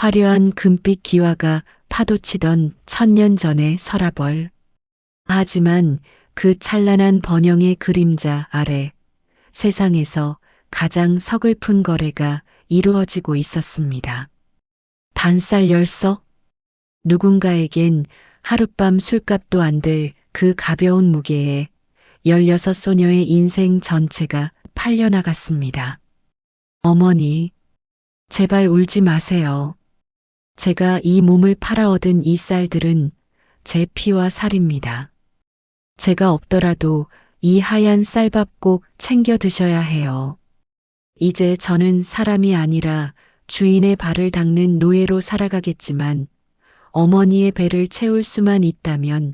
화려한 금빛 기와가 파도치던 천년 전의 서라벌. 하지만 그 찬란한 번영의 그림자 아래 세상에서 가장 서글픈 거래가 이루어지고 있었습니다. 단쌀 열석? 누군가에겐 하룻밤 술값도 안 될 그 가벼운 무게에 16소녀의 인생 전체가 팔려나갔습니다. 어머니, 제발 울지 마세요. 제가 이 몸을 팔아 얻은 이 쌀들은 제 피와 살입니다. 제가 없더라도 이 하얀 쌀밥 꼭 챙겨 드셔야 해요. 이제 저는 사람이 아니라 주인의 발을 닦는 노예로 살아가겠지만 어머니의 배를 채울 수만 있다면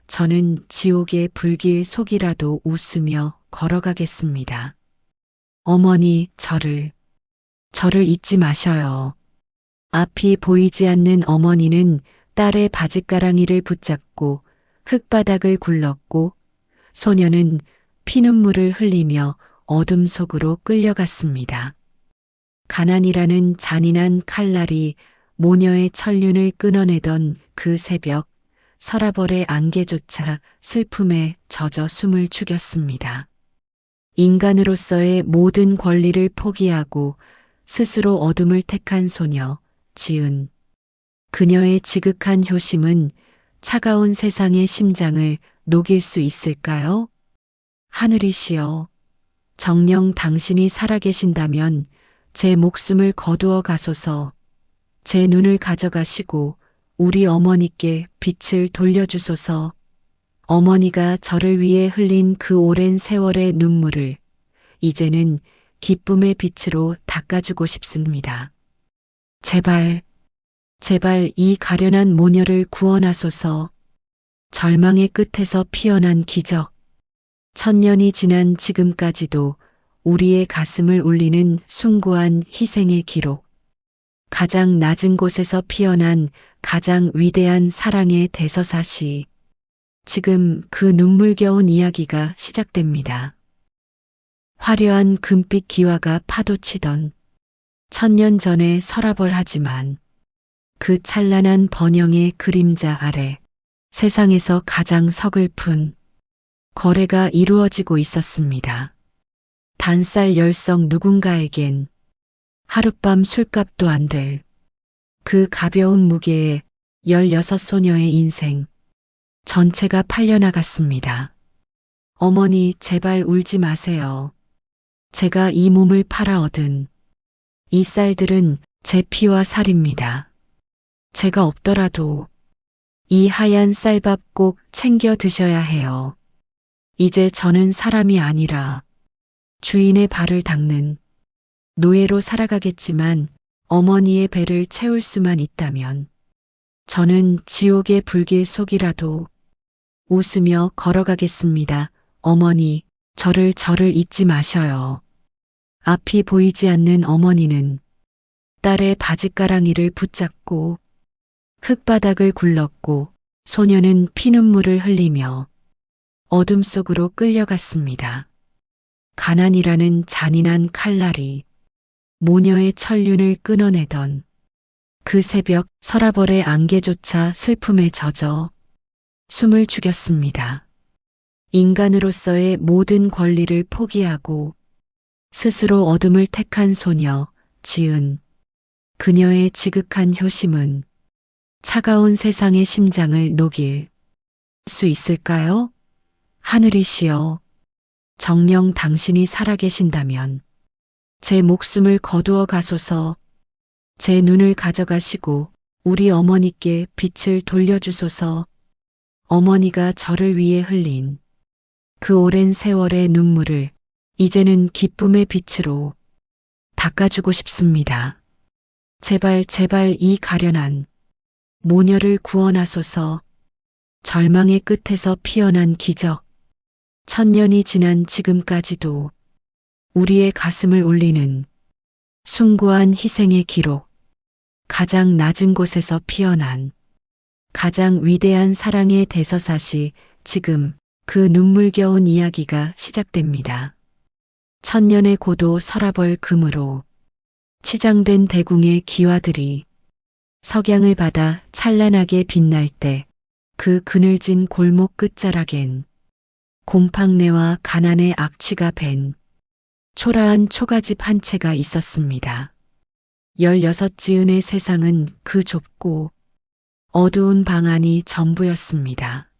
저는 지옥의 불길 속이라도 웃으며 걸어가겠습니다. 어머니, 저를 잊지 마셔요. 앞이 보이지 않는 어머니는 딸의 바짓가랑이를 붙잡고 흙바닥을 굴렀고 소녀는 피눈물을 흘리며 어둠 속으로 끌려갔습니다. 가난이라는 잔인한 칼날이 모녀의 천륜을 끊어내던 그 새벽, 서라벌의 안개조차 슬픔에 젖어 숨을 죽였습니다. 인간으로서의 모든 권리를 포기하고 스스로 어둠을 택한 소녀, 지은. 그녀의 지극한 효심은 차가운 세상의 심장을 녹일 수 있을까요? 하늘이시여, 정녕 당신이 살아계신다면 제 목숨을 거두어 가소서. 제 눈을 가져가시고 우리 어머니께 빛을 돌려주소서. 어머니가 저를 위해 흘린 그 오랜 세월의 눈물을 이제는 기쁨의 빛으로 닦아주고 싶습니다. 제발 이 가련한 모녀를 구원하소서. 절망의 끝에서 피어난 기적. 천년이 지난 지금까지도 우리의 가슴을 울리는 숭고한 희생의 기록. 가장 낮은 곳에서 피어난 가장 위대한 사랑의 대서사시. 지금 그 눈물겨운 이야기가 시작됩니다. 화려한 금빛 기와가 파도치던 천년 전의 서라벌. 하지만 그 찬란한 번영의 그림자 아래 세상에서 가장 서글픈 거래가 이루어지고 있었습니다. 단쌀 열석. 누군가에겐 하룻밤 술값도 안 될 그 가벼운 무게에 16소녀의 인생 전체가 팔려나갔습니다. 어머니, 제발 울지 마세요. 제가 이 몸을 팔아 얻은 이 쌀들은 제 피와 살입니다. 제가 없더라도 이 하얀 쌀밥 꼭 챙겨 드셔야 해요. 이제 저는 사람이 아니라 주인의 발을 닦는 노예로 살아가겠지만 어머니의 배를 채울 수만 있다면 저는 지옥의 불길 속이라도 웃으며 걸어가겠습니다. 어머니, 저를 잊지 마셔요. 앞이 보이지 않는 어머니는 딸의 바짓가랑이를 붙잡고 흙바닥을 굴렀고 소녀는 피눈물을 흘리며 어둠 속으로 끌려갔습니다. 가난이라는 잔인한 칼날이 모녀의 천륜을 끊어내던 그 새벽, 서라벌의 안개조차 슬픔에 젖어 숨을 죽였습니다. 인간으로서의 모든 권리를 포기하고 스스로 어둠을 택한 소녀, 지은. 그녀의 지극한 효심은 차가운 세상의 심장을 녹일 수 있을까요? 하늘이시여, 정녕 당신이 살아계신다면 제 목숨을 거두어 가소서. 제 눈을 가져가시고 우리 어머니께 빛을 돌려주소서. 어머니가 저를 위해 흘린 그 오랜 세월의 눈물을 이제는 기쁨의 빛으로 닦아주고 싶습니다. 제발 이 가련한 모녀를 구원하소서. 절망의 끝에서 피어난 기적. 천년이 지난 지금까지도 우리의 가슴을 울리는 숭고한 희생의 기록. 가장 낮은 곳에서 피어난 가장 위대한 사랑의 대서사시. 지금 그 눈물겨운 이야기가 시작됩니다. 천년의 고도 서라벌 금으로 치장된 대궁의 기와들이 석양을 받아 찬란하게 빛날 때 그 그늘진 골목 끝자락엔 곰팡내와 가난의 악취가 밴 초라한 초가집 한 채가 있었습니다. 16지은의 세상은 그 좁고 어두운 방 안이 전부였습니다.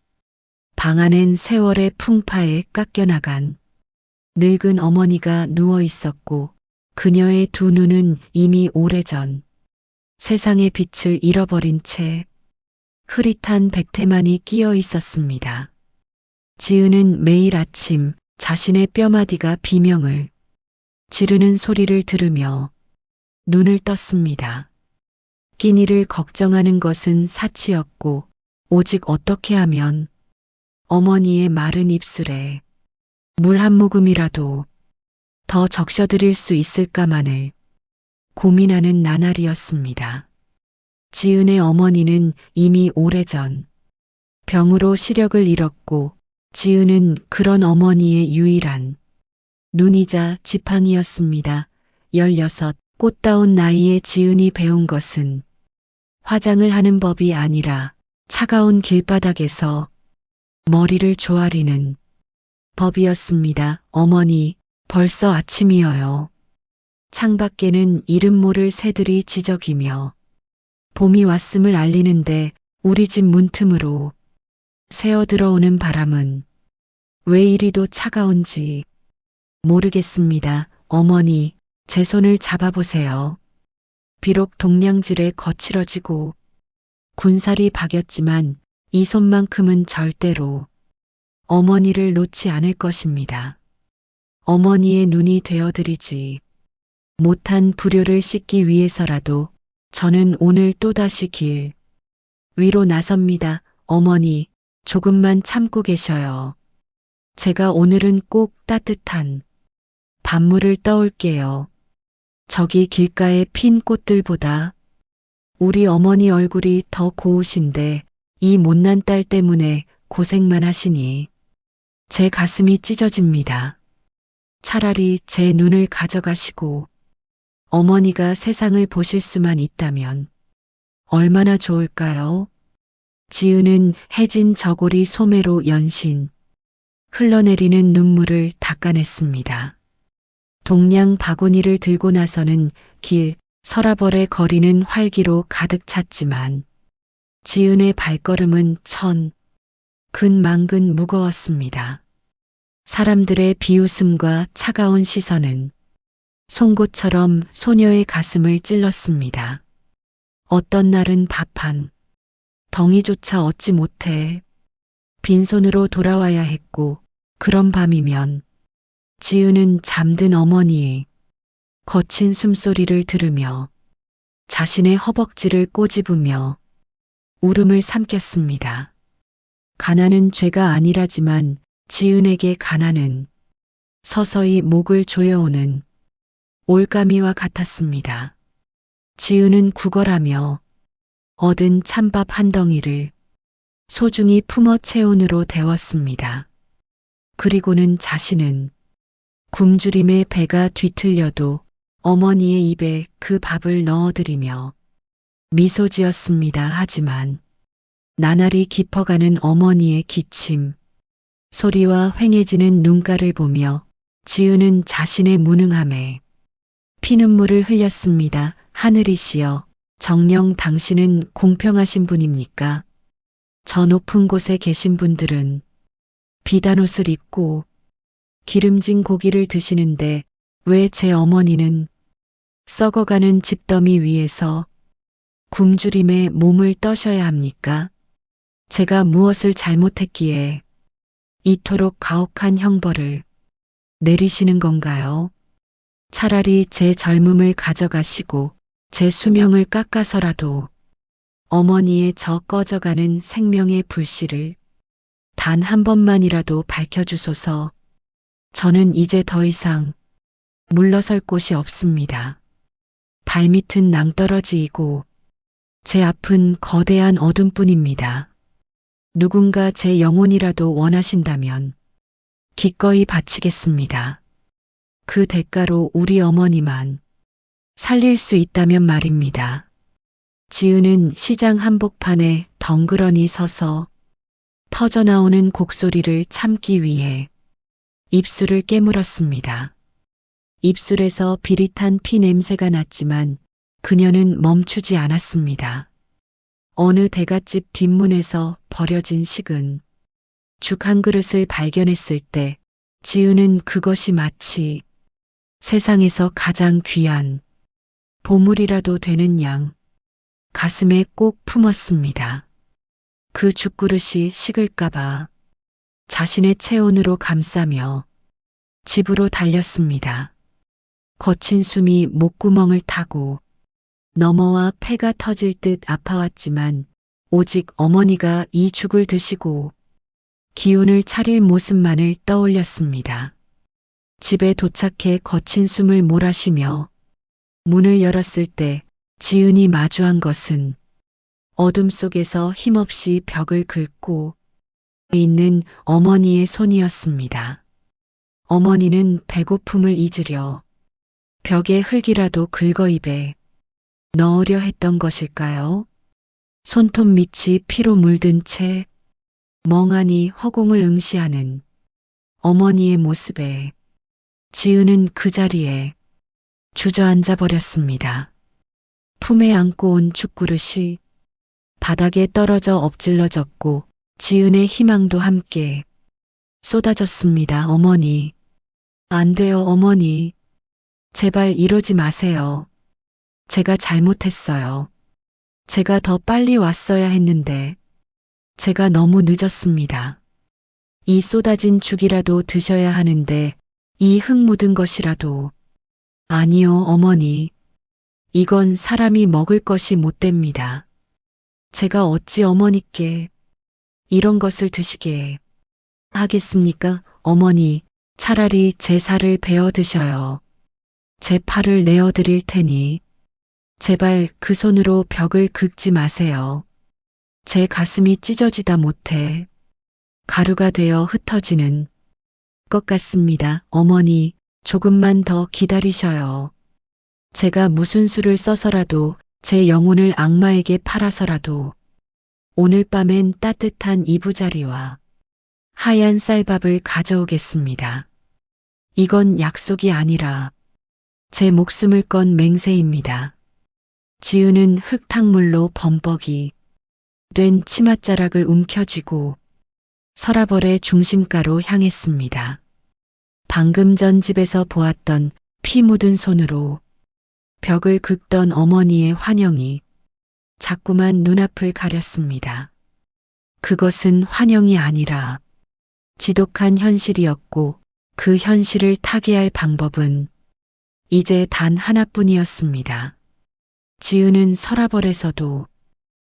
방 안엔 세월의 풍파에 깎여나간 늙은 어머니가 누워 있었고 그녀의 두 눈은 이미 오래전 세상의 빛을 잃어버린 채 흐릿한 백태만이 끼어 있었습니다. 지은은 매일 아침 자신의 뼈마디가 비명을 지르는 소리를 들으며 눈을 떴습니다. 끼니를 걱정하는 것은 사치였고 오직 어떻게 하면 어머니의 마른 입술에 물 한 모금이라도 더 적셔드릴 수 있을까만을 고민하는 나날이었습니다. 지은의 어머니는 이미 오래전 병으로 시력을 잃었고 지은은 그런 어머니의 유일한 눈이자 지팡이였습니다. 16 꽃다운 나이에 지은이 배운 것은 화장을 하는 법이 아니라 차가운 길바닥에서 머리를 조아리는 법이었습니다. 어머니, 벌써 아침이어요. 창밖에는 이름 모를 새들이 지저귀며 봄이 왔음을 알리는데 우리 집 문틈으로 새어 들어오는 바람은 왜 이리도 차가운지 모르겠습니다. 어머니, 제 손을 잡아보세요. 비록 동냥질에 거칠어지고 군살이 박였지만 이 손만큼은 절대로 어머니를 놓지 않을 것입니다. 어머니의 눈이 되어드리지 못한 불효를 씻기 위해서라도 저는 오늘 또다시 길 위로 나섭니다. 어머니, 조금만 참고 계셔요. 제가 오늘은 꼭 따뜻한 밥물을 떠올게요. 저기 길가의 핀 꽃들보다 우리 어머니 얼굴이 더 고우신데 이 못난 딸 때문에 고생만 하시니 제 가슴이 찢어집니다. 차라리 제 눈을 가져가시고 어머니가 세상을 보실 수만 있다면 얼마나 좋을까요? 지은은 해진 저고리 소매로 연신 흘러내리는 눈물을 닦아냈습니다. 동냥 바구니를 들고 나서는 길 서라벌의 거리는 활기로 가득 찼지만 지은의 발걸음은 근만근 무거웠습니다. 사람들의 비웃음과 차가운 시선은 송곳처럼 소녀의 가슴을 찔렀습니다. 어떤 날은 밥 한 덩이조차 얻지 못해 빈손으로 돌아와야 했고 그런 밤이면 지은은 잠든 어머니의 거친 숨소리를 들으며 자신의 허벅지를 꼬집으며 울음을 삼켰습니다. 가난은 죄가 아니라지만 지은에게 가난은 서서히 목을 조여오는 올가미와 같았습니다. 지은은 구걸하며 얻은 찬밥 한 덩이를 소중히 품어 체온으로 데웠습니다. 그리고는 자신은 굶주림에 배가 뒤틀려도 어머니의 입에 그 밥을 넣어드리며 미소 지었습니다. 하지만 나날이 깊어가는 어머니의 기침 소리와 휑해지는 눈가를 보며 지은은 자신의 무능함에 피눈물을 흘렸습니다. 하늘이시여, 정녕 당신은 공평하신 분입니까? 저 높은 곳에 계신 분들은 비단옷을 입고 기름진 고기를 드시는데 왜 제 어머니는 썩어가는 집더미 위에서 굶주림에 몸을 떠셔야 합니까? 제가 무엇을 잘못했기에 이토록 가혹한 형벌을 내리시는 건가요? 차라리 제 젊음을 가져가시고 제 수명을 깎아서라도 어머니의 저 꺼져가는 생명의 불씨를 단 한 번만이라도 밝혀주소서. 저는 이제 더 이상 물러설 곳이 없습니다. 발밑은 낭떠러지이고 제 앞은 거대한 어둠뿐입니다. 누군가 제 영혼이라도 원하신다면 기꺼이 바치겠습니다. 그 대가로 우리 어머니만 살릴 수 있다면 말입니다. 지은은 시장 한복판에 덩그러니 서서 터져나오는 곡소리를 참기 위해 입술을 깨물었습니다. 입술에서 비릿한 피 냄새가 났지만 그녀는 멈추지 않았습니다. 어느 대갓집 뒷문에서 버려진 식은 죽 한 그릇을 발견했을 때 지은은 그것이 마치 세상에서 가장 귀한 보물이라도 되는 양 가슴에 꼭 품었습니다. 그 죽그릇이 식을까봐 자신의 체온으로 감싸며 집으로 달렸습니다. 거친 숨이 목구멍을 타고 넘어와 폐가 터질 듯 아파왔지만 오직 어머니가 이 죽을 드시고 기운을 차릴 모습만을 떠올렸습니다. 집에 도착해 거친 숨을 몰아쉬며 문을 열었을 때 지은이 마주한 것은 어둠 속에서 힘없이 벽을 긁고 있는 어머니의 손이었습니다. 어머니는 배고픔을 잊으려 벽에 흙이라도 긁어 입에 넣으려 했던 것일까요? 손톱 밑이 피로 물든 채 멍하니 허공을 응시하는 어머니의 모습에 지은은 그 자리에 주저앉아 버렸습니다. 품에 안고 온 죽그릇이 바닥에 떨어져 엎질러졌고 지은의 희망도 함께 쏟아졌습니다. 어머니, 안 돼요, 어머니. 제발 이러지 마세요. 제가 잘못했어요. 제가 더 빨리 왔어야 했는데 제가 너무 늦었습니다. 이 쏟아진 죽이라도 드셔야 하는데 이 흙 묻은 것이라도. 아니요, 어머니. 이건 사람이 먹을 것이 못 됩니다. 제가 어찌 어머니께 이런 것을 드시게 하겠습니까? 어머니, 차라리 제 살을 베어 드셔요. 제 팔을 내어 드릴 테니 제발 그 손으로 벽을 긁지 마세요. 제 가슴이 찢어지다 못해 가루가 되어 흩어지는 것 같습니다. 어머니, 조금만 더 기다리셔요. 제가 무슨 수를 써서라도 제 영혼을 악마에게 팔아서라도 오늘 밤엔 따뜻한 이부자리와 하얀 쌀밥을 가져오겠습니다. 이건 약속이 아니라 제 목숨을 건 맹세입니다. 지은은 흙탕물로 범벅이 된 치맛자락을 움켜쥐고 서라벌의 중심가로 향했습니다. 방금 전 집에서 보았던 피 묻은 손으로 벽을 긁던 어머니의 환영이 자꾸만 눈앞을 가렸습니다. 그것은 환영이 아니라 지독한 현실이었고 그 현실을 타개할 방법은 이제 단 하나뿐이었습니다. 지은은 서라벌에서도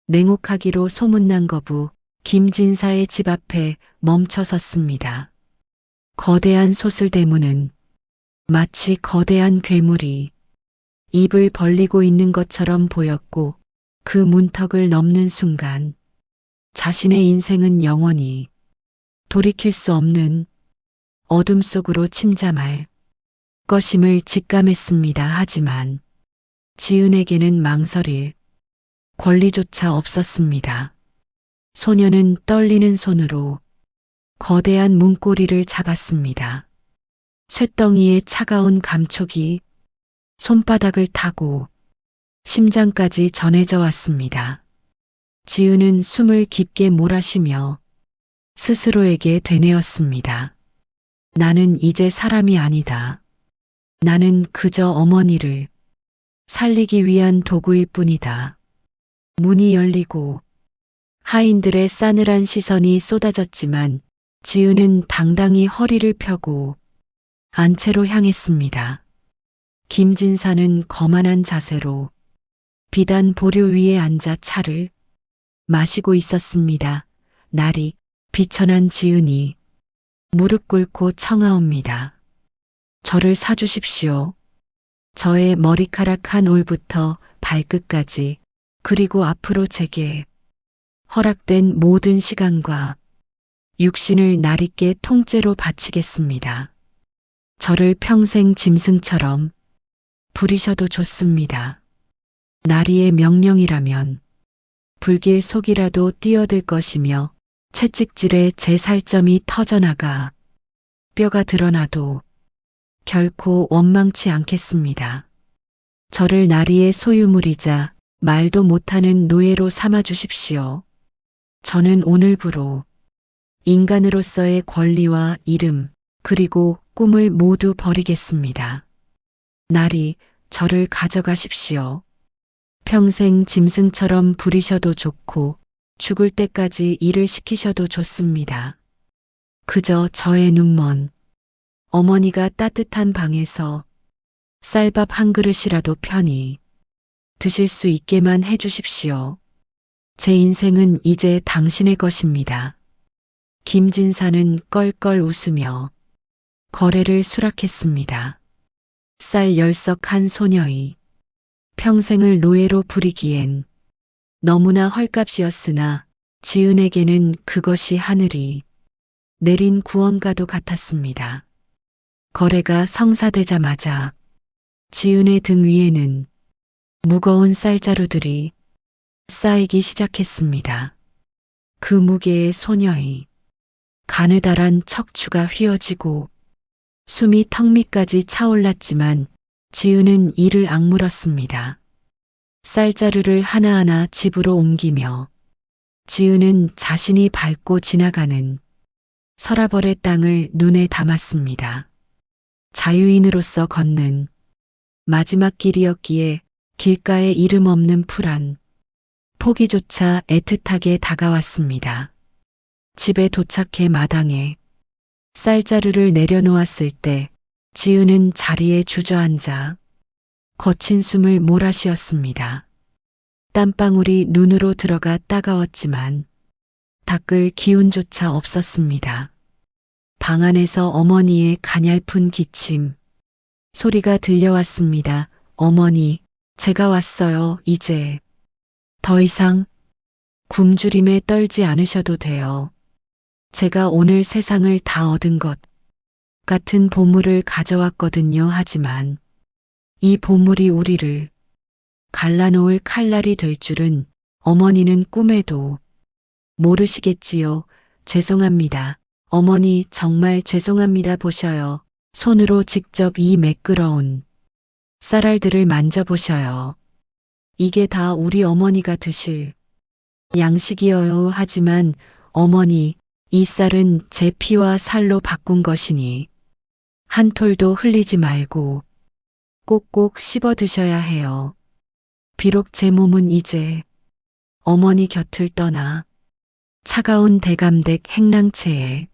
냉혹하기로 소문난 거부 김진사의 집 앞에 멈춰 섰습니다. 거대한 소슬대문은 마치 거대한 괴물이 입을 벌리고 있는 것처럼 보였고 그 문턱을 넘는 순간 자신의 인생은 영원히 돌이킬 수 없는 어둠 속으로 침잠할 것임을 직감했습니다. 하지만 지은에게는 망설일 권리조차 없었습니다. 소녀는 떨리는 손으로 거대한 문고리를 잡았습니다. 쇳덩이의 차가운 감촉이 손바닥을 타고 심장까지 전해져 왔습니다. 지은은 숨을 깊게 몰아쉬며 스스로에게 되뇌었습니다. 나는 이제 사람이 아니다. 나는 그저 어머니를 살리기 위한 도구일 뿐이다. 문이 열리고 하인들의 싸늘한 시선이 쏟아졌지만 지은은 당당히 허리를 펴고 안채로 향했습니다. 김진사는 거만한 자세로 비단 보료 위에 앉아 차를 마시고 있었습니다. 날이 비천한 지은이 무릎 꿇고 청하옵니다. 저를 사주십시오. 저의 머리카락 한 올부터 발끝까지 그리고 앞으로 제게 허락된 모든 시간과 육신을 날있게 통째로 바치겠습니다. 저를 평생 짐승처럼 부리셔도 좋습니다. 나리의 명령이라면 불길 속이라도 뛰어들 것이며 채찍질에 제 살점이 터져나가 뼈가 드러나도 결코 원망치 않겠습니다. 저를 나리의 소유물이자 말도 못하는 노예로 삼아 주십시오. 저는 오늘부로 인간으로서의 권리와 이름 그리고 꿈을 모두 버리겠습니다. 나리, 저를 가져가십시오. 평생 짐승처럼 부리셔도 좋고 죽을 때까지 일을 시키셔도 좋습니다. 그저 저의 눈먼 어머니가 따뜻한 방에서 쌀밥 한 그릇이라도 편히 드실 수 있게만 해주십시오. 제 인생은 이제 당신의 것입니다. 김진사는 껄껄 웃으며 거래를 수락했습니다. 쌀 10석 한 소녀의 평생을 노예로 부리기엔 너무나 헐값이었으나 지은에게는 그것이 하늘이 내린 구원과도 같았습니다. 거래가 성사되자마자 지은의 등 위에는 무거운 쌀자루들이 쌓이기 시작했습니다. 그 무게에 소녀의 가느다란 척추가 휘어지고 숨이 턱 밑까지 차올랐지만 지은은 이를 악물었습니다. 쌀자루를 하나하나 집으로 옮기며 지은은 자신이 밟고 지나가는 서라벌의 땅을 눈에 담았습니다. 자유인으로서 걷는 마지막 길이었기에 길가에 이름 없는 풀한 포기조차 애틋하게 다가왔습니다. 집에 도착해 마당에 쌀자루를 내려놓았을 때 지은은 자리에 주저앉아 거친 숨을 몰아쉬었습니다. 땀방울이 눈으로 들어가 따가웠지만 닦을 기운조차 없었습니다. 방 안에서 어머니의 가냘픈 기침 소리가 들려왔습니다. 어머니, 제가 왔어요. 이제 더 이상 굶주림에 떨지 않으셔도 돼요. 제가 오늘 세상을 다 얻은 것 같은 보물을 가져왔거든요. 하지만 이 보물이 우리를 갈라놓을 칼날이 될 줄은 어머니는 꿈에도 모르시겠지요. 죄송합니다. 어머니, 정말 죄송합니다. 보셔요. 손으로 직접 이 매끄러운 쌀알들을 만져보셔요. 이게 다 우리 어머니가 드실 양식이어요. 하지만 어머니, 이 쌀은 제 피와 살로 바꾼 것이니 한 톨도 흘리지 말고 꼭꼭 씹어 드셔야 해요. 비록 제 몸은 이제 어머니 곁을 떠나 차가운 대감댁 행랑채에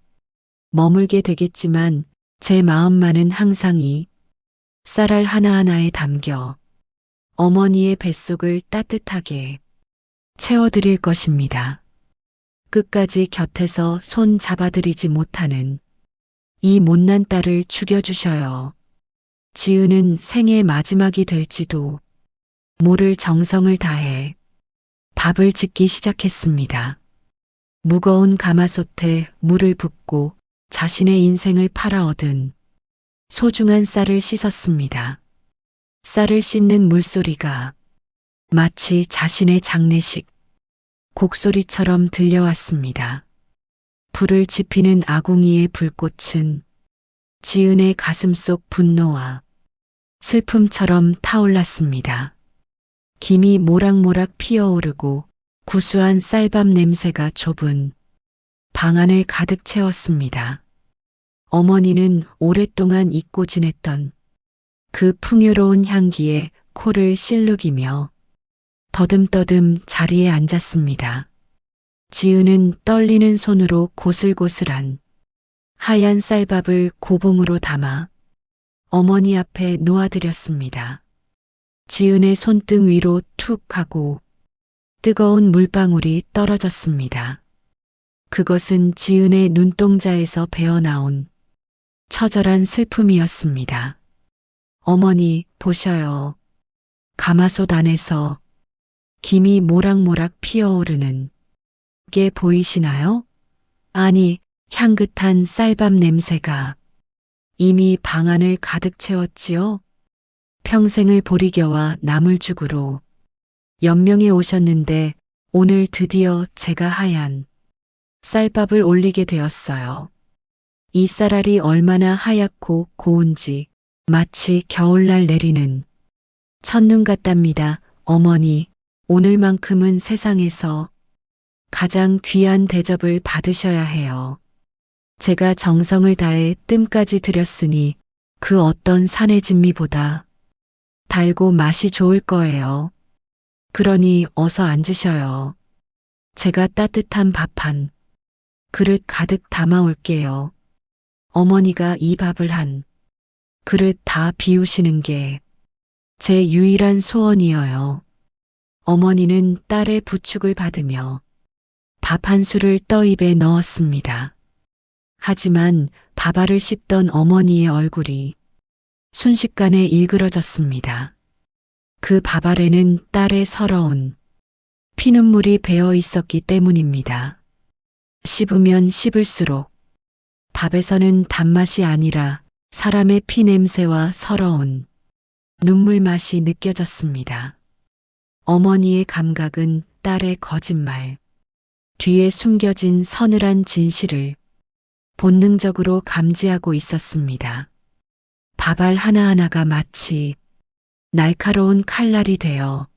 머물게 되겠지만 제 마음만은 항상 이 쌀알 하나하나에 담겨 어머니의 뱃속을 따뜻하게 채워드릴 것입니다. 끝까지 곁에서 손 잡아드리지 못하는 이 못난 딸을 죽여주셔요. 지은은 생의 마지막이 될지도 모를 정성을 다해 밥을 짓기 시작했습니다. 무거운 가마솥에 물을 붓고 자신의 인생을 팔아 얻은 소중한 쌀을 씻었습니다. 쌀을 씻는 물소리가 마치 자신의 장례식 곡소리처럼 들려왔습니다. 불을 지피는 아궁이의 불꽃은 지은의 가슴속 분노와 슬픔처럼 타올랐습니다. 김이 모락모락 피어오르고 구수한 쌀밥 냄새가 좁은 방 안을 가득 채웠습니다. 어머니는 오랫동안 잊고 지냈던 그 풍요로운 향기에 코를 실룩이며 더듬더듬 자리에 앉았습니다. 지은은 떨리는 손으로 고슬고슬한 하얀 쌀밥을 고봉으로 담아 어머니 앞에 놓아드렸습니다. 지은의 손등 위로 툭 하고 뜨거운 물방울이 떨어졌습니다. 그것은 지은의 눈동자에서 배어나온 처절한 슬픔이었습니다. 어머니, 보셔요. 가마솥 안에서 김이 모락모락 피어오르는 게 보이시나요? 아니, 향긋한 쌀밥 냄새가 이미 방 안을 가득 채웠지요. 평생을 보리겨와 나물죽으로 연명에 오셨는데 오늘 드디어 제가 하얀 쌀밥을 올리게 되었어요. 이 쌀알이 얼마나 하얗고 고운지 마치 겨울날 내리는 첫눈 같답니다. 어머니, 오늘만큼은 세상에서 가장 귀한 대접을 받으셔야 해요. 제가 정성을 다해 뜸까지 들였으니 그 어떤 산의 진미보다 달고 맛이 좋을 거예요. 그러니 어서 앉으셔요. 제가 따뜻한 밥 한 그릇 가득 담아올게요. 어머니가 이 밥을 한 그릇 다 비우시는 게 제 유일한 소원이어요. 어머니는 딸의 부축을 받으며 밥 한 술을 떠 입에 넣었습니다. 하지만 밥알을 씹던 어머니의 얼굴이 순식간에 일그러졌습니다. 그 밥알에는 딸의 서러운 피눈물이 배어 있었기 때문입니다. 씹으면 씹을수록 밥에서는 단맛이 아니라 사람의 피 냄새와 서러운 눈물 맛이 느껴졌습니다. 어머니의 감각은 딸의 거짓말, 뒤에 숨겨진 서늘한 진실을 본능적으로 감지하고 있었습니다. 밥알 하나하나가 마치 날카로운 칼날이 되어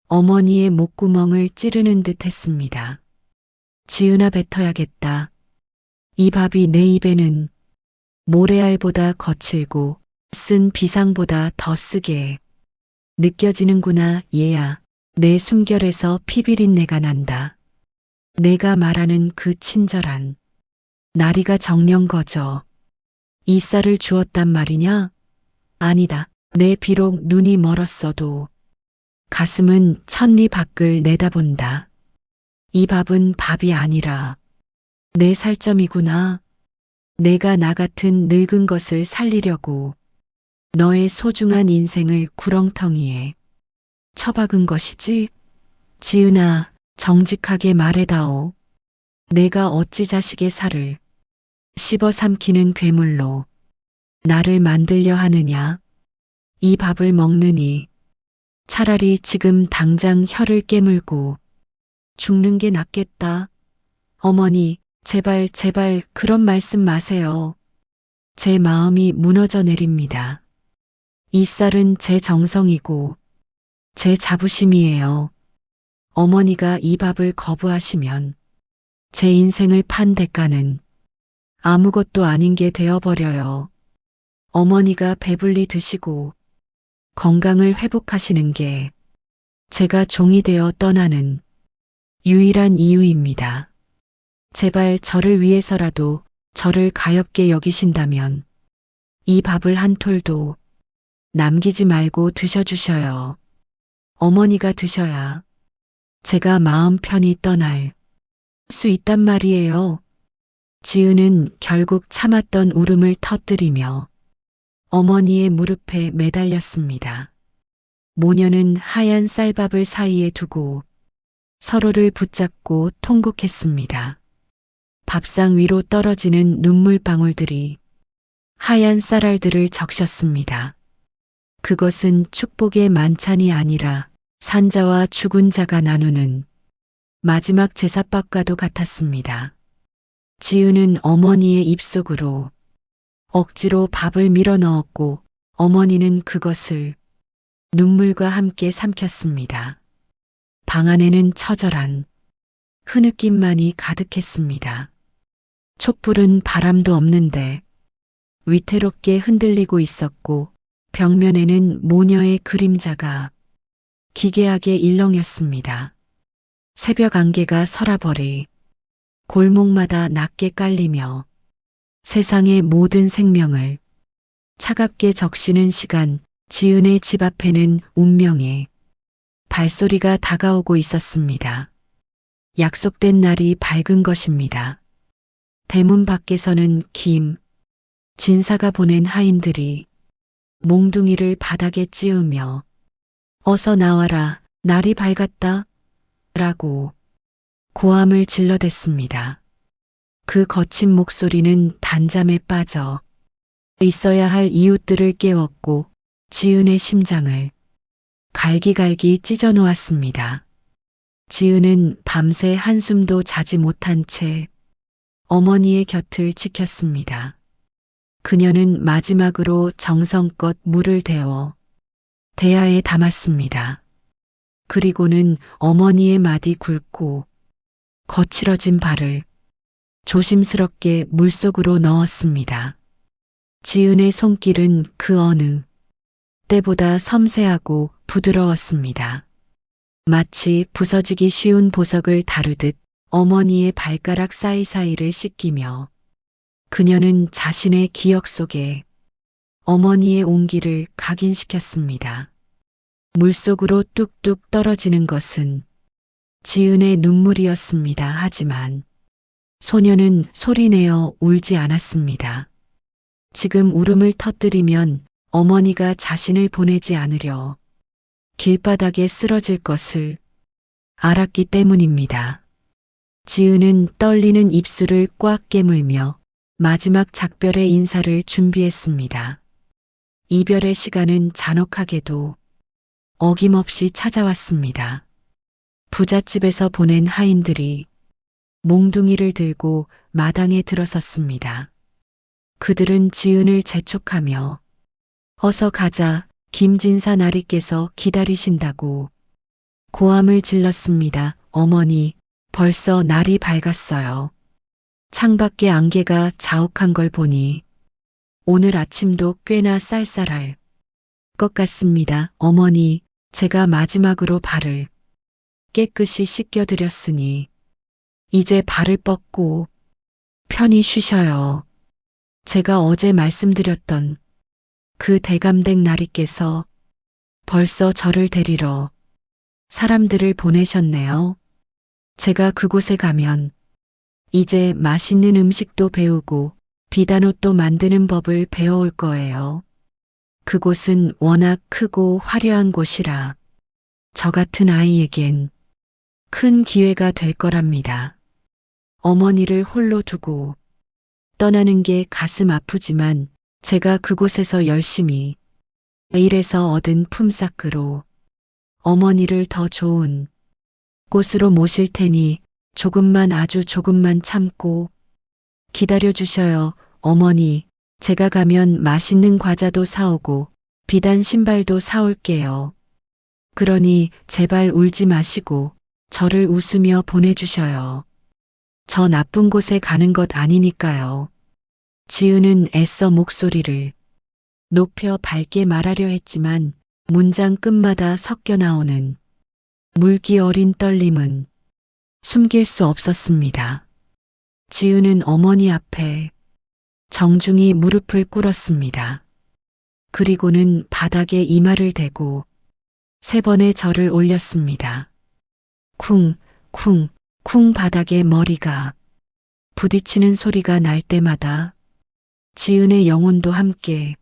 어머니의 목구멍을 찌르는 듯 했습니다. 지은아 뱉어야겠다. 이 밥이 내 입에는 모래알보다 거칠고 쓴 비상보다 더 쓰게 느껴지는구나. 얘야, 내 숨결에서 피비린내가 난다. 내가 말하는 그 친절한 나리가 정령 거저 이 쌀을 주었단 말이냐? 아니다. 내 비록 눈이 멀었어도 가슴은 천리 밖을 내다본다. 이 밥은 밥이 아니라 내 살점이구나. 내가 나 같은 늙은 것을 살리려고 너의 소중한 인생을 구렁텅이에 처박은 것이지? 지은아, 정직하게 말해다오. 내가 어찌 자식의 살을 씹어 삼키는 괴물로 나를 만들려 하느냐? 이 밥을 먹느니 차라리 지금 당장 혀를 깨물고 죽는 게 낫겠다. 어머니, 제발 제발 그런 말씀 마세요. 제 마음이 무너져 내립니다. 이 쌀은 제 정성이고 제 자부심이에요. 어머니가 이 밥을 거부하시면 제 인생을 판 대가는 아무것도 아닌 게 되어버려요. 어머니가 배불리 드시고 건강을 회복하시는 게 제가 종이 되어 떠나는 유일한 이유입니다. 제발 저를 위해서라도 저를 가엾게 여기신다면 이 밥을 한 톨도 남기지 말고 드셔주셔요. 어머니가 드셔야 제가 마음 편히 떠날 수 있단 말이에요. 지은은 결국 참았던 울음을 터뜨리며 어머니의 무릎에 매달렸습니다. 모녀는 하얀 쌀밥을 사이에 두고 서로를 붙잡고 통곡했습니다. 밥상 위로 떨어지는 눈물방울들이 하얀 쌀알들을 적셨습니다. 그것은 축복의 만찬이 아니라 산자와 죽은 자가 나누는 마지막 제사밥과도 같았습니다. 지은은 어머니의 입속으로 억지로 밥을 밀어 넣었고 어머니는 그것을 눈물과 함께 삼켰습니다. 방 안에는 처절한 흐느낌만이 가득했습니다. 촛불은 바람도 없는데 위태롭게 흔들리고 있었고 벽면에는 모녀의 그림자가 기괴하게 일렁였습니다. 새벽 안개가 서라버리 골목마다 낮게 깔리며 세상의 모든 생명을 차갑게 적시는 시간, 지은의 집 앞에는 운명의 발소리가 다가오고 있었습니다. 약속된 날이 밝은 것입니다. 대문 밖에서는 진사가 보낸 하인들이 몽둥이를 바닥에 찌우며 어서 나와라, 날이 밝았다 라고 고함을 질러댔습니다. 그 거친 목소리는 단잠에 빠져 있어야 할 이웃들을 깨웠고 지은의 심장을 갈기갈기 찢어 놓았습니다. 지은은 밤새 한숨도 자지 못한 채 어머니의 곁을 지켰습니다. 그녀는 마지막으로 정성껏 물을 데워 대야에 담았습니다. 그리고는 어머니의 마디 굵고 거칠어진 발을 조심스럽게 물속으로 넣었습니다. 지은의 손길은 그 어느 때보다 섬세하고 부드러웠습니다. 마치 부서지기 쉬운 보석을 다루듯 어머니의 발가락 사이사이를 씻기며 그녀는 자신의 기억 속에 어머니의 온기를 각인시켰습니다. 물속으로 뚝뚝 떨어지는 것은 지은의 눈물이었습니다. 하지만 소녀는 소리내어 울지 않았습니다. 지금 울음을 터뜨리면 어머니가 자신을 보내지 않으려 길바닥에 쓰러질 것을 알았기 때문입니다. 지은은 떨리는 입술을 꽉 깨물며 마지막 작별의 인사를 준비했습니다. 이별의 시간은 잔혹하게도 어김없이 찾아왔습니다. 부잣집에서 보낸 하인들이 몽둥이를 들고 마당에 들어섰습니다. 그들은 지은을 재촉하며 어서 가자, 김진사 나리께서 기다리신다고 고함을 질렀습니다. 어머니, 벌써 날이 밝았어요. 창밖에 안개가 자욱한 걸 보니 오늘 아침도 꽤나 쌀쌀할 것 같습니다. 어머니, 제가 마지막으로 발을 깨끗이 씻겨드렸으니 이제 발을 뻗고 편히 쉬셔요. 제가 어제 말씀드렸던 그 대감댁 나리께서 벌써 저를 데리러 사람들을 보내셨네요. 제가 그곳에 가면 이제 맛있는 음식도 배우고 비단 옷도 만드는 법을 배워올 거예요. 그곳은 워낙 크고 화려한 곳이라 저 같은 아이에겐 큰 기회가 될 거랍니다. 어머니를 홀로 두고 떠나는 게 가슴 아프지만 제가 그곳에서 열심히 일해서 얻은 품삯으로 어머니를 더 좋은 곳으로 모실 테니 조금만 아주 조금만 참고 기다려 주셔요. 어머니, 제가 가면 맛있는 과자도 사오고 비단 신발도 사올게요. 그러니 제발 울지 마시고 저를 웃으며 보내주셔요. 저 나쁜 곳에 가는 것 아니니까요. 지은은 애써 목소리를 높여 밝게 말하려 했지만 문장 끝마다 섞여 나오는 물기 어린 떨림은 숨길 수 없었습니다. 지은은 어머니 앞에 정중히 무릎을 꿇었습니다. 그리고는 바닥에 이마를 대고 3번의 절을 올렸습니다. 쿵, 쿵, 쿵 바닥에 머리가 부딪히는 소리가 날 때마다 지은의 영혼도 함께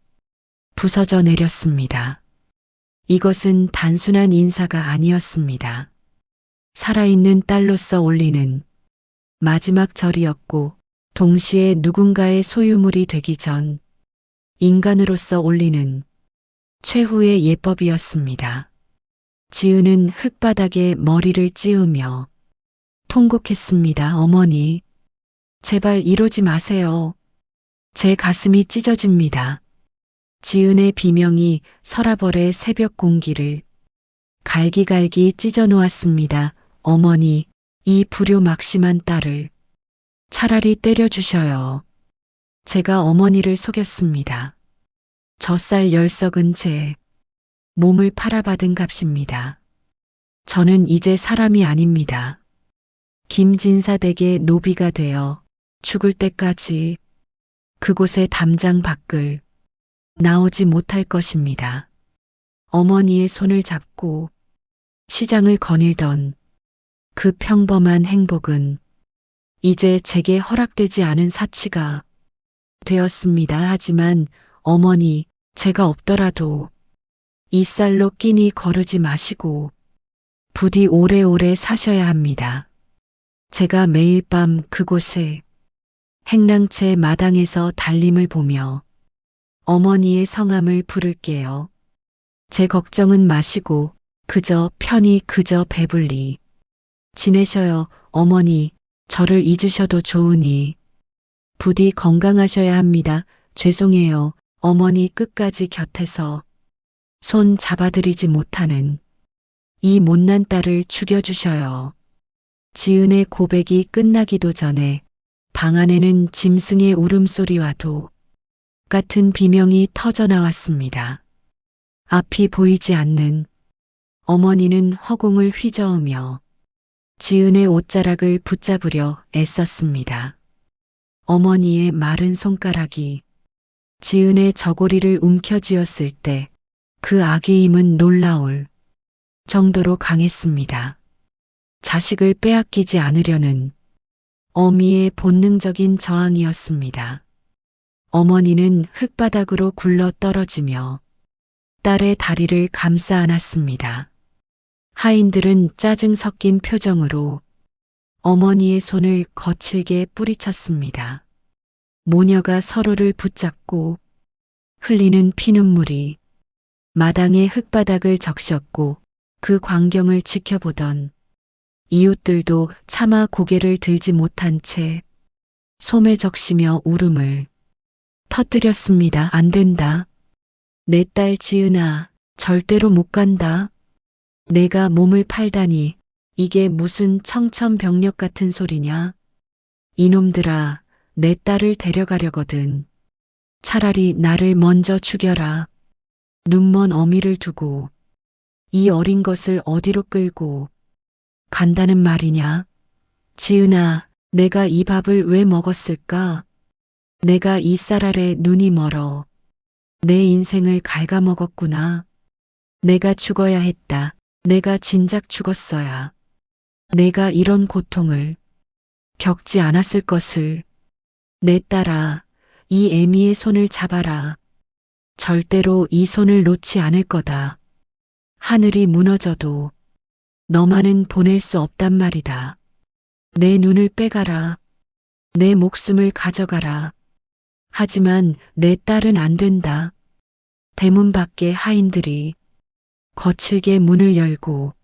부서져 내렸습니다. 이것은 단순한 인사가 아니었습니다. 살아있는 딸로서 올리는 마지막 절이었고 동시에 누군가의 소유물이 되기 전 인간으로서 올리는 최후의 예법이었습니다. 지은은 흙바닥에 머리를 찌우며 통곡했습니다. 어머니, 제발 이러지 마세요. 제 가슴이 찢어집니다. 지은의 비명이 서라벌의 새벽 공기를 갈기갈기 찢어 놓았습니다. 어머니, 이 불효막심한 딸을 차라리 때려주셔요. 제가 어머니를 속였습니다. 젖살 10석은 제 몸을 팔아받은 값입니다. 저는 이제 사람이 아닙니다. 김진사 댁의 노비가 되어 죽을 때까지 그곳의 담장 밖을 나오지 못할 것입니다. 어머니의 손을 잡고 시장을 거닐던 그 평범한 행복은 이제 제게 허락되지 않은 사치가 되었습니다. 하지만 어머니, 제가 없더라도 이 쌀로 끼니 거르지 마시고 부디 오래오래 사셔야 합니다. 제가 매일 밤 그곳에 행랑채 마당에서 달림을 보며 어머니의 성함을 부를게요. 제 걱정은 마시고 그저 편히 그저 배불리 지내셔요. 어머니, 저를 잊으셔도 좋으니 부디 건강하셔야 합니다. 죄송해요. 어머니 끝까지 곁에서 손 잡아드리지 못하는 이 못난 딸을 죽여주셔요. 지은의 고백이 끝나기도 전에 방 안에는 짐승의 울음소리와도 같은 비명이 터져 나왔습니다. 앞이 보이지 않는 어머니는 허공을 휘저으며 지은의 옷자락을 붙잡으려 애썼습니다. 어머니의 마른 손가락이 지은의 저고리를 움켜쥐었을 때 그 악의 힘은 놀라울 정도로 강했습니다. 자식을 빼앗기지 않으려는 어미의 본능적인 저항이었습니다. 어머니는 흙바닥으로 굴러 떨어지며 딸의 다리를 감싸 안았습니다. 하인들은 짜증 섞인 표정으로 어머니의 손을 거칠게 뿌리쳤습니다. 모녀가 서로를 붙잡고 흘리는 피눈물이 마당의 흙바닥을 적셨고 그 광경을 지켜보던 이웃들도 차마 고개를 들지 못한 채 소매 적시며 울음을 터뜨렸습니다. 안 된다. 내 딸 지은아, 절대로 못 간다. 내가 몸을 팔다니 이게 무슨 청천벽력 같은 소리냐. 이놈들아, 내 딸을 데려가려거든. 차라리 나를 먼저 죽여라. 눈먼 어미를 두고 이 어린 것을 어디로 끌고 간다는 말이냐. 지은아, 내가 이 밥을 왜 먹었을까? 내가 이 쌀 아래 눈이 멀어 내 인생을 갉아먹었구나. 내가 죽어야 했다. 내가 진작 죽었어야. 내가 이런 고통을 겪지 않았을 것을. 내 딸아, 이 애미의 손을 잡아라. 절대로 이 손을 놓지 않을 거다. 하늘이 무너져도 너만은 보낼 수 없단 말이다. 내 눈을 빼가라. 내 목숨을 가져가라. 하지만 내 딸은 안 된다. 대문 밖에 하인들이 거칠게 문을 열고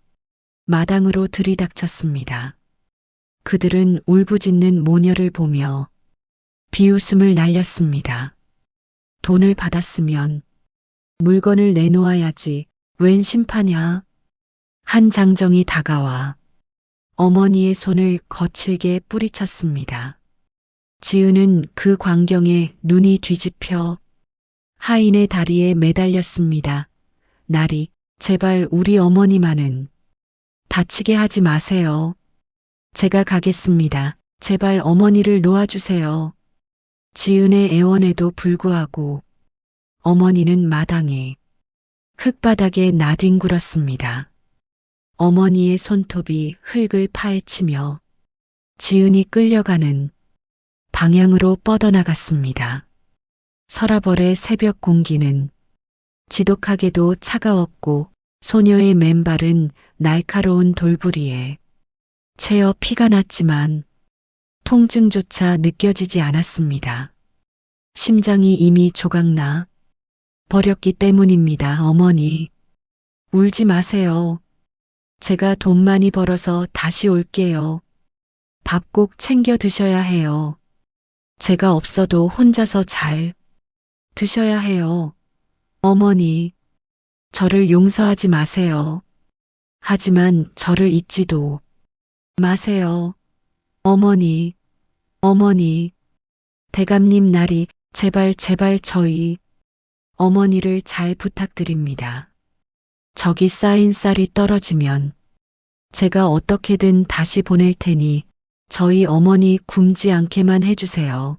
마당으로 들이닥쳤습니다. 그들은 울부짖는 모녀를 보며 비웃음을 날렸습니다. 돈을 받았으면 물건을 내놓아야지 웬 심파냐. 한 장정이 다가와 어머니의 손을 거칠게 뿌리쳤습니다. 지은은 그 광경에 눈이 뒤집혀 하인의 다리에 매달렸습니다. 나리, 제발 우리 어머니만은 다치게 하지 마세요. 제가 가겠습니다. 제발 어머니를 놓아주세요. 지은의 애원에도 불구하고 어머니는 마당에 흙바닥에 나뒹굴었습니다. 어머니의 손톱이 흙을 파헤치며 지은이 끌려가는 방향으로 뻗어나갔습니다. 서라벌의 새벽 공기는 지독하게도 차가웠고 소녀의 맨발은 날카로운 돌부리에 채어 피가 났지만 통증조차 느껴지지 않았습니다. 심장이 이미 조각나 버렸기 때문입니다. 어머니, 울지 마세요. 제가 돈 많이 벌어서 다시 올게요. 밥 꼭 챙겨 드셔야 해요. 제가 없어도 혼자서 잘 드셔야 해요. 어머니, 저를 용서하지 마세요. 하지만 저를 잊지도 마세요. 어머니, 어머니, 대감님 나리, 제발 제발 저희 어머니를 잘 부탁드립니다. 저기 쌓인 쌀이 떨어지면 제가 어떻게든 다시 보낼 테니 저희 어머니 굶지 않게만 해주세요.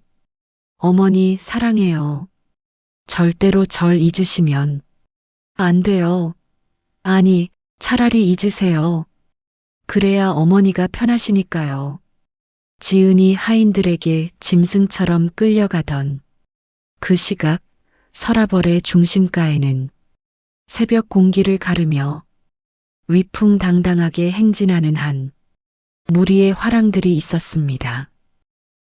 어머니 사랑해요. 절대로 절 잊으시면 안 돼요. 아니, 차라리 잊으세요. 그래야 어머니가 편하시니까요. 지은이 하인들에게 짐승처럼 끌려가던 그 시각 서라벌의 중심가에는 새벽 공기를 가르며 위풍당당하게 행진하는 한 무리의 화랑들이 있었습니다.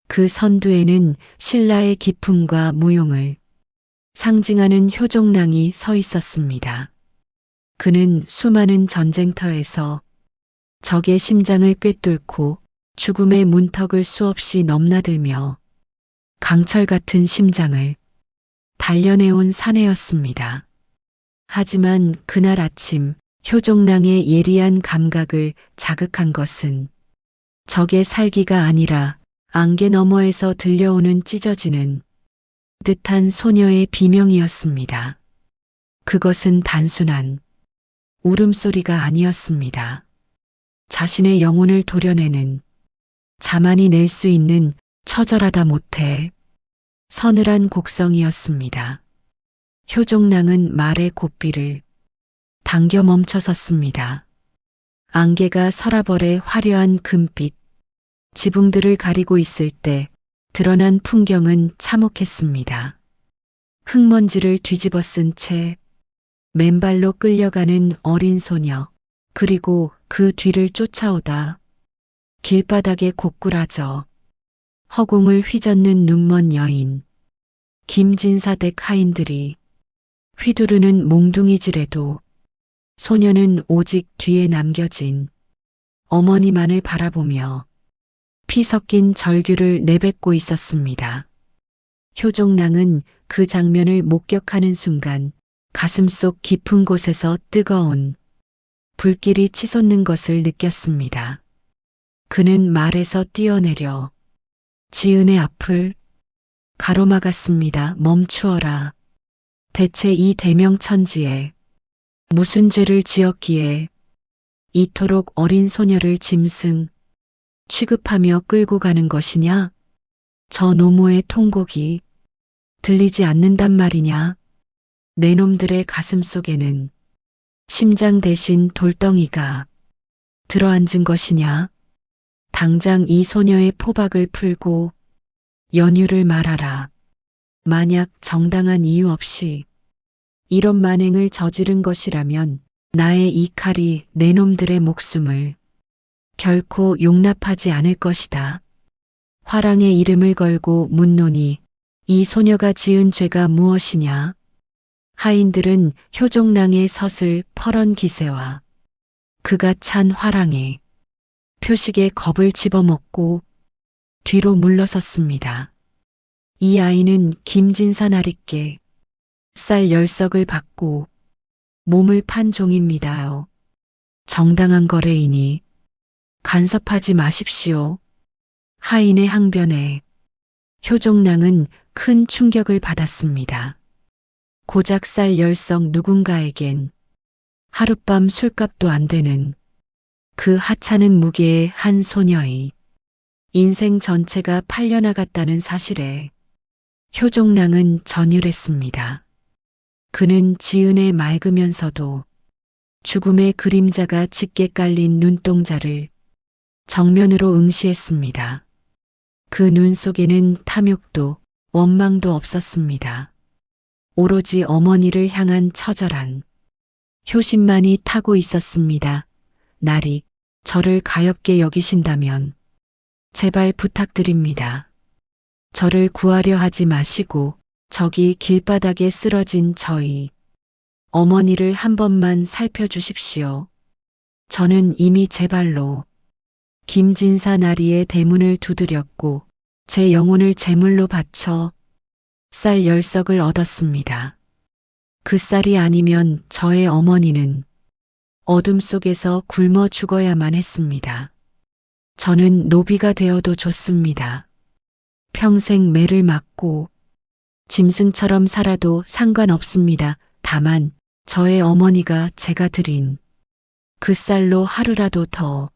그 선두에는 신라의 기품과 무용을 상징하는 효종랑이 서 있었습니다. 그는 수많은 전쟁터에서 적의 심장을 꿰뚫고 죽음의 문턱을 수없이 넘나들며 강철 같은 심장을 단련해온 사내였습니다. 하지만 그날 아침 효종랑의 예리한 감각을 자극한 것은 적의 살기가 아니라 안개 너머에서 들려오는 찢어지는 듯한 소녀의 비명이었습니다. 그것은 단순한 울음소리가 아니었습니다. 자신의 영혼을 도려내는 자만이 낼 수 있는 처절하다 못해 서늘한 곡성이었습니다. 효종랑은 말의 고삐를 당겨 멈춰섰습니다. 안개가 서라벌의 화려한 금빛 지붕들을 가리고 있을 때 드러난 풍경은 참혹했습니다. 흙먼지를 뒤집어 쓴 채 맨발로 끌려가는 어린 소녀, 그리고 그 뒤를 쫓아오다 길바닥에 고꾸라져 허공을 휘젓는 눈먼 여인, 김진사 댁 하인들이 휘두르는 몽둥이질에도 소녀는 오직 뒤에 남겨진 어머니만을 바라보며 피 섞인 절규를 내뱉고 있었습니다. 효종랑은 그 장면을 목격하는 순간 가슴속 깊은 곳에서 뜨거운 불길이 치솟는 것을 느꼈습니다. 그는 말에서 뛰어내려 지은의 앞을 가로막았습니다. 멈추어라. 대체 이 대명천지에 무슨 죄를 지었기에 이토록 어린 소녀를 짐승 취급하며 끌고 가는 것이냐? 저 노모의 통곡이 들리지 않는단 말이냐? 내 놈들의 가슴 속에는 심장 대신 돌덩이가 들어앉은 것이냐? 당장 이 소녀의 포박을 풀고 연유를 말하라. 만약 정당한 이유 없이 이런 만행을 저지른 것이라면 나의 이 칼이 내 놈들의 목숨을 결코 용납하지 않을 것이다. 화랑의 이름을 걸고 묻노니 이 소녀가 지은 죄가 무엇이냐? 하인들은 효종랑의 섯을 퍼런 기세와 그가 찬 화랑의 표식에 겁을 집어먹고 뒤로 물러섰습니다. 이 아이는 김진사 나리께 쌀 10석을 받고 몸을 판 종입니다요. 정당한 거래이니 간섭하지 마십시오. 하인의 항변에 효종랑은 큰 충격을 받았습니다. 고작 쌀 10석 누군가에겐 하룻밤 술값도 안 되는 그 하찮은 무게의 한 소녀의 인생 전체가 팔려나갔다는 사실에 효종랑은 전율했습니다. 그는 지은에 맑으면서도 죽음의 그림자가 짙게 깔린 눈동자를 정면으로 응시했습니다. 그 눈 속에는 탐욕도 원망도 없었습니다. 오로지 어머니를 향한 처절한 효심만이 타고 있었습니다. 나리, 저를 가엾게 여기신다면 제발 부탁드립니다. 저를 구하려 하지 마시고 저기 길바닥에 쓰러진 저희 어머니를 한 번만 살펴주십시오. 저는 이미 제 발로 김진사 나리의 대문을 두드렸고 제 영혼을 제물로 바쳐 쌀 10석을 얻었습니다. 그 쌀이 아니면 저의 어머니는 어둠 속에서 굶어 죽어야만 했습니다. 저는 노비가 되어도 좋습니다. 평생 매를 맞고 짐승처럼 살아도 상관없습니다. 다만 저의 어머니가 제가 드린 그 쌀로 하루라도 더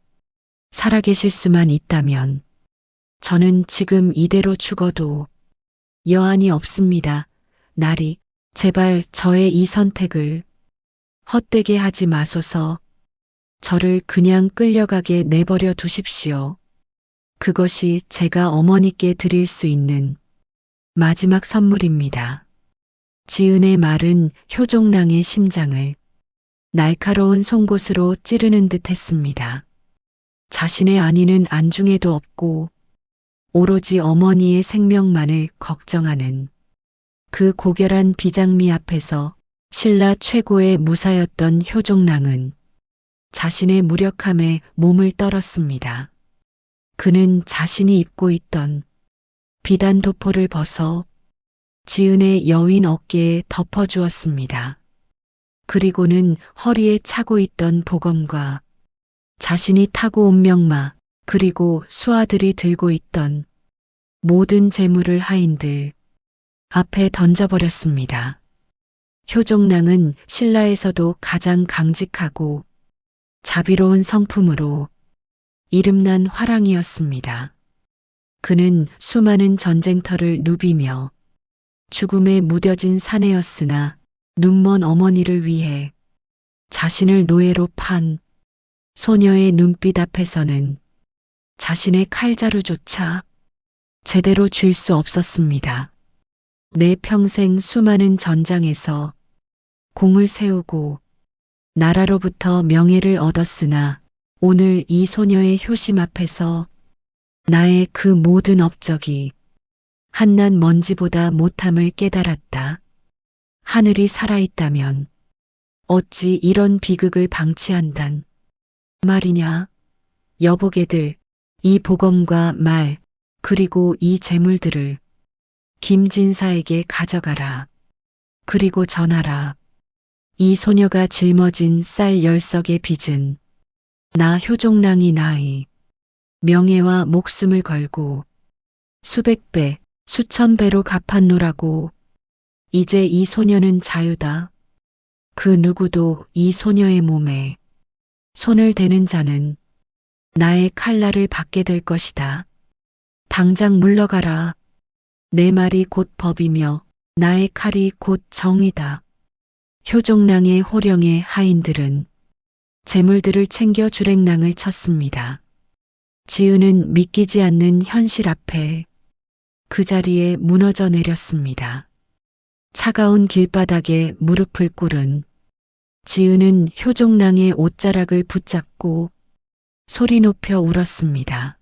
살아계실 수만 있다면 저는 지금 이대로 죽어도 여한이 없습니다. 나리, 제발 저의 이 선택을 헛되게 하지 마소서. 저를 그냥 끌려가게 내버려 두십시오. 그것이 제가 어머니께 드릴 수 있는 마지막 선물입니다. 지은의 말은 효종랑의 심장을 날카로운 송곳으로 찌르는 듯 했습니다. 자신의 안위는 안중에도 없고 오로지 어머니의 생명만을 걱정하는 그 고결한 비장미 앞에서 신라 최고의 무사였던 효종랑은 자신의 무력함에 몸을 떨었습니다. 그는 자신이 입고 있던 비단 도포를 벗어 지은의 여윈 어깨에 덮어주었습니다. 그리고는 허리에 차고 있던 보검과 자신이 타고 온 명마 그리고 수하들이 들고 있던 모든 재물을 하인들 앞에 던져버렸습니다. 효종랑은 신라에서도 가장 강직하고 자비로운 성품으로 이름난 화랑이었습니다. 그는 수많은 전쟁터를 누비며 죽음에 무뎌진 사내였으나 눈먼 어머니를 위해 자신을 노예로 판 소녀의 눈빛 앞에서는 자신의 칼자루조차 제대로 쥘 수 없었습니다. 내 평생 수많은 전장에서 공을 세우고 나라로부터 명예를 얻었으나 오늘 이 소녀의 효심 앞에서 나의 그 모든 업적이 한낱 먼지보다 못함을 깨달았다. 하늘이 살아있다면 어찌 이런 비극을 방치한단 말이냐. 여보게들, 이 보검과 말 그리고 이 재물들을 김진사에게 가져가라. 그리고 전하라. 이 소녀가 짊어진 쌀 10석의 빚은 나 효종랑이 나의 명예와 목숨을 걸고 수백 배, 수천 배로 갚았노라고. 이제 이 소녀는 자유다. 그 누구도 이 소녀의 몸에 손을 대는 자는 나의 칼날을 받게 될 것이다. 당장 물러가라. 내 말이 곧 법이며 나의 칼이 곧 정이다. 효종랑의 호령의 하인들은 재물들을 챙겨 주랭랑을 쳤습니다. 지은은 믿기지 않는 현실 앞에 그 자리에 무너져 내렸습니다. 차가운 길바닥에 무릎을 꿇은 지은은 효종랑의 옷자락을 붙잡고 소리 높여 울었습니다.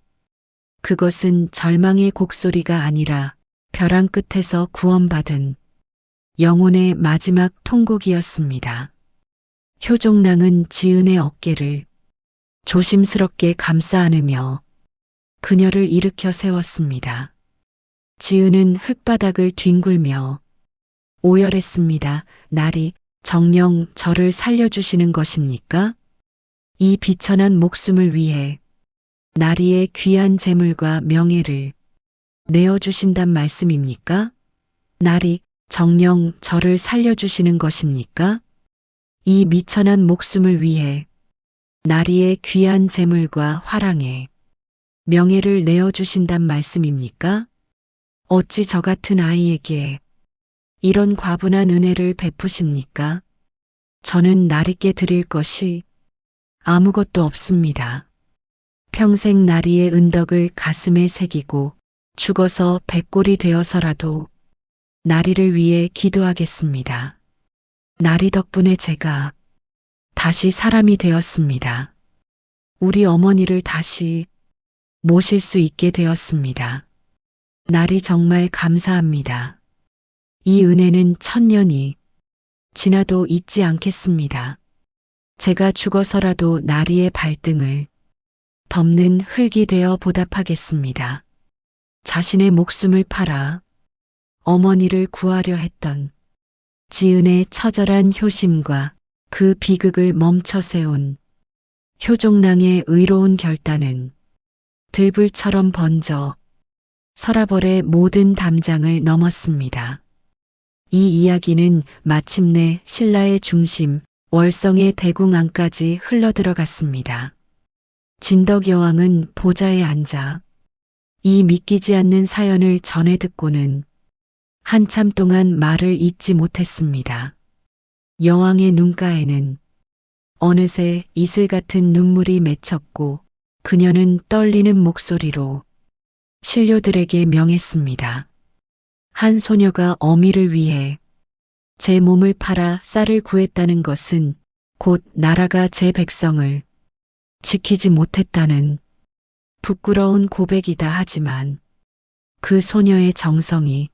그것은 절망의 곡소리가 아니라 벼랑 끝에서 구원받은 영혼의 마지막 통곡이었습니다. 효종랑은 지은의 어깨를 조심스럽게 감싸 안으며 그녀를 일으켜 세웠습니다. 지은은 흙바닥을 뒹굴며 오열했습니다. 날이 정녕 저를 살려주시는 것입니까? 이 비천한 목숨을 위해 나리의 귀한 재물과 명예를 내어주신단 말씀입니까? 나리 정녕 저를 살려주시는 것입니까? 이 미천한 목숨을 위해 나리의 귀한 재물과 화랑에 명예를 내어주신단 말씀입니까? 어찌 저 같은 아이에게 이런 과분한 은혜를 베푸십니까? 저는 나리께 드릴 것이 아무것도 없습니다. 평생 나리의 은덕을 가슴에 새기고 죽어서 백골이 되어서라도 나리를 위해 기도하겠습니다. 나리 덕분에 제가 다시 사람이 되었습니다. 우리 어머니를 다시 모실 수 있게 되었습니다. 나리 정말 감사합니다. 이 은혜는 천년이 지나도 잊지 않겠습니다. 제가 죽어서라도 나리의 발등을 덮는 흙이 되어 보답하겠습니다. 자신의 목숨을 팔아 어머니를 구하려 했던 지은의 처절한 효심과 그 비극을 멈춰 세운 효종랑의 의로운 결단은 들불처럼 번져 서라벌의 모든 담장을 넘었습니다. 이 이야기는 마침내 신라의 중심 월성의 대궁 안까지 흘러들어갔습니다. 진덕여왕은 보좌에 앉아 이 믿기지 않는 사연을 전해 듣고는 한참 동안 말을 잇지 못했습니다. 여왕의 눈가에는 어느새 이슬 같은 눈물이 맺혔고 그녀는 떨리는 목소리로 신료들에게 명했습니다. 한 소녀가 어미를 위해 제 몸을 팔아 쌀을 구했다는 것은 곧 나라가 제 백성을 지키지 못했다는 부끄러운 고백이다. 하지만 그 소녀의 정성이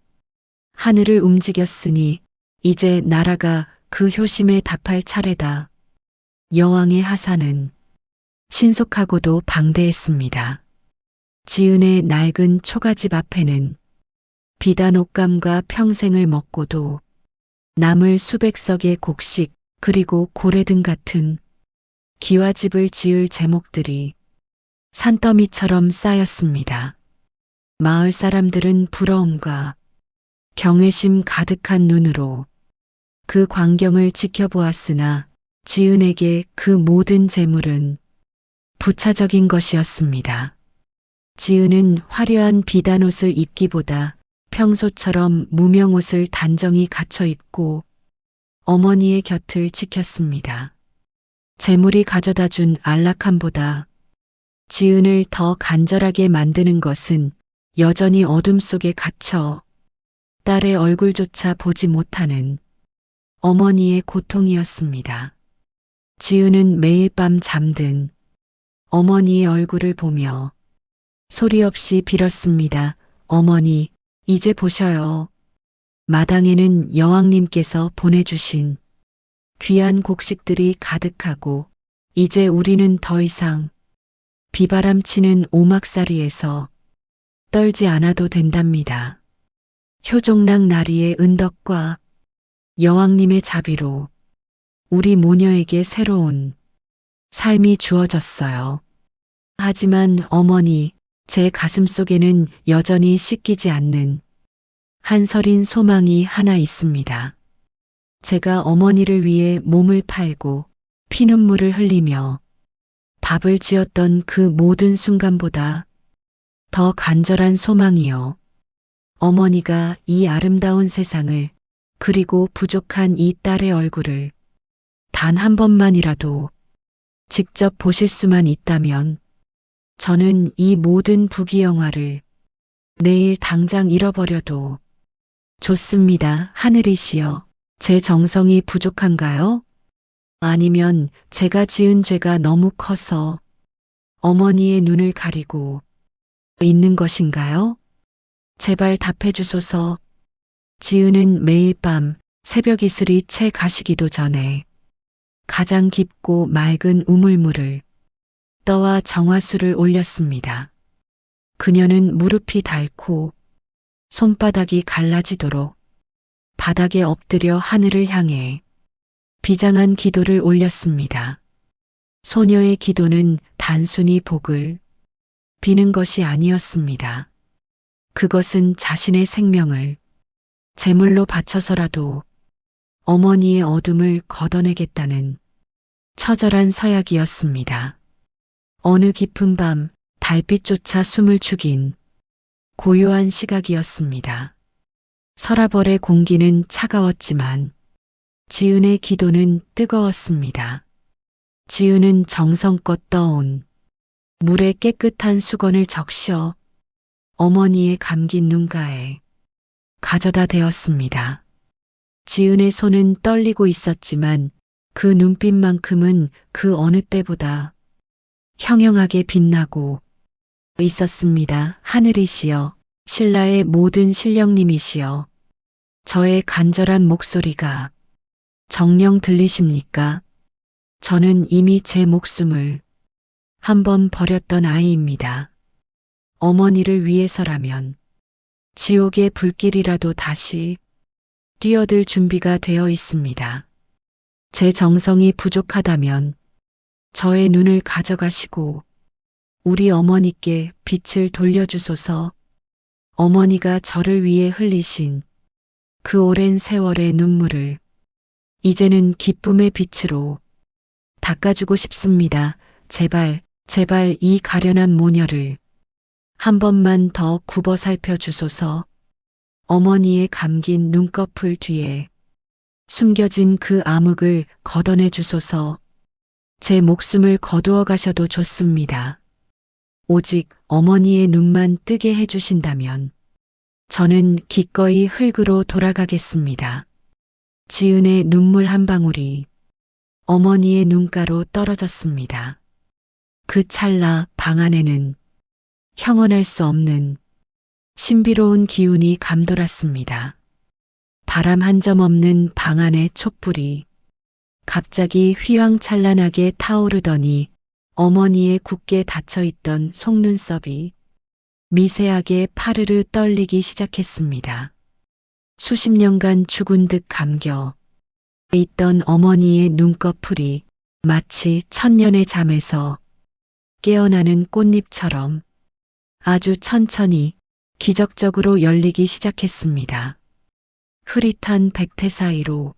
하늘을 움직였으니 이제 나라가 그 효심에 답할 차례다. 여왕의 하사는 신속하고도 방대했습니다. 지은의 낡은 초가집 앞에는 비단 옷감과 평생을 먹고도 남을 수백 석의 곡식 그리고 고래등 같은 기와집을 지을 제목들이 산더미처럼 쌓였습니다. 마을 사람들은 부러움과 경외심 가득한 눈으로 그 광경을 지켜보았으나 지은에게 그 모든 재물은 부차적인 것이었습니다. 지은은 화려한 비단옷을 입기보다 평소처럼 무명옷을 단정히 갖춰 입고 어머니의 곁을 지켰습니다. 재물이 가져다 준 안락함보다 지은을 더 간절하게 만드는 것은 여전히 어둠 속에 갇혀 딸의 얼굴조차 보지 못하는 어머니의 고통이었습니다. 지은은 매일 밤 잠든 어머니의 얼굴을 보며 소리 없이 빌었습니다. 어머니, 이제 보셔요. 마당에는 여왕님께서 보내주신 귀한 곡식들이 가득하고 이제 우리는 더 이상 비바람 치는 오막살이에서 떨지 않아도 된답니다. 효종랑 나리의 은덕과 여왕님의 자비로 우리 모녀에게 새로운 삶이 주어졌어요. 하지만 어머니, 제 가슴 속에는 여전히 씻기지 않는 한 서린 소망이 하나 있습니다. 제가 어머니를 위해 몸을 팔고 피눈물을 흘리며 밥을 지었던 그 모든 순간보다 더 간절한 소망이요. 어머니가 이 아름다운 세상을 그리고 부족한 이 딸의 얼굴을 단 한 번만이라도 직접 보실 수만 있다면 저는 이 모든 부귀영화를 내일 당장 잃어버려도 좋습니다. 하늘이시여, 제 정성이 부족한가요? 아니면 제가 지은 죄가 너무 커서 어머니의 눈을 가리고 있는 것인가요? 제발 답해 주소서. 지은은 매일 밤 새벽 이슬이 채 가시기도 전에 가장 깊고 맑은 우물물을 떠와 정화수를 올렸습니다. 그녀는 무릎이 닳고 손바닥이 갈라지도록 바닥에 엎드려 하늘을 향해 비장한 기도를 올렸습니다. 소녀의 기도는 단순히 복을 비는 것이 아니었습니다. 그것은 자신의 생명을 제물로 바쳐서라도 어머니의 어둠을 걷어내겠다는 처절한 서약이었습니다. 어느 깊은 밤 달빛조차 숨을 죽인 고요한 시각이었습니다. 서라벌의 공기는 차가웠지만 지은의 기도는 뜨거웠습니다. 지은은 정성껏 떠온 물에 깨끗한 수건을 적셔 어머니의 감긴 눈가에 가져다 대었습니다. 지은의 손은 떨리고 있었지만 그 눈빛만큼은 그 어느 때보다 형형하게 빛나고 있었습니다. 하늘이시여, 신라의 모든 신령님이시여, 저의 간절한 목소리가 정녕 들리십니까? 저는 이미 제 목숨을 한 번 버렸던 아이입니다. 어머니를 위해서라면 지옥의 불길이라도 다시 뛰어들 준비가 되어 있습니다. 제 정성이 부족하다면 저의 눈을 가져가시고 우리 어머니께 빛을 돌려주소서. 어머니가 저를 위해 흘리신 그 오랜 세월의 눈물을 이제는 기쁨의 빛으로 닦아주고 싶습니다. 제발, 제발 이 가련한 모녀를 한 번만 더 굽어 살펴주소서. 어머니의 감긴 눈꺼풀 뒤에 숨겨진 그 암흑을 걷어내 주소서. 제 목숨을 거두어 가셔도 좋습니다. 오직 어머니의 눈만 뜨게 해주신다면 저는 기꺼이 흙으로 돌아가겠습니다. 지은의 눈물 한 방울이 어머니의 눈가로 떨어졌습니다. 그 찰나 방 안에는 형언할 수 없는 신비로운 기운이 감돌았습니다. 바람 한 점 없는 방 안의 촛불이 갑자기 휘황찬란하게 타오르더니 어머니의 굳게 닫혀있던 속눈썹이 미세하게 파르르 떨리기 시작했습니다. 수십 년간 죽은 듯 감겨 있던 어머니의 눈꺼풀이 마치 천년의 잠에서 깨어나는 꽃잎처럼 아주 천천히 기적적으로 열리기 시작했습니다. 흐릿한 백태 사이로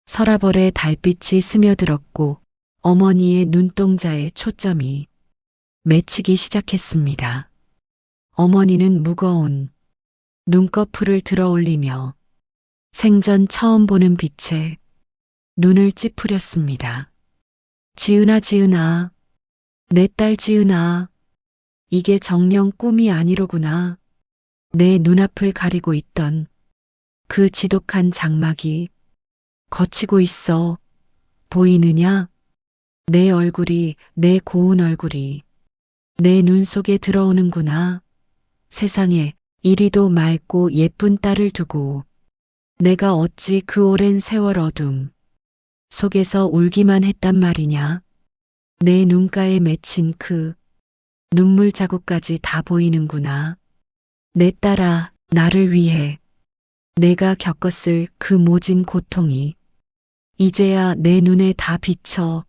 서라벌의 달빛이 스며들었고 어머니의 눈동자에 초점이 맺히기 시작했습니다. 어머니는 무거운 눈꺼풀을 들어 올리며 생전 처음 보는 빛에 눈을 찌푸렸습니다. 지은아, 지은아, 내 딸 지은아, 이게 정녕 꿈이 아니로구나. 내 눈앞을 가리고 있던 그 지독한 장막이 걷히고 있어. 보이느냐? 내 얼굴이, 내 고운 얼굴이 내 눈 속에 들어오는구나. 세상에 이리도 맑고 예쁜 딸을 두고 내가 어찌 그 오랜 세월 어둠 속에서 울기만 했단 말이냐. 내 눈가에 맺힌 그 눈물 자국까지 다 보이는구나. 내 딸아, 나를 위해 내가 겪었을 그 모진 고통이 이제야 내 눈에 다 비쳐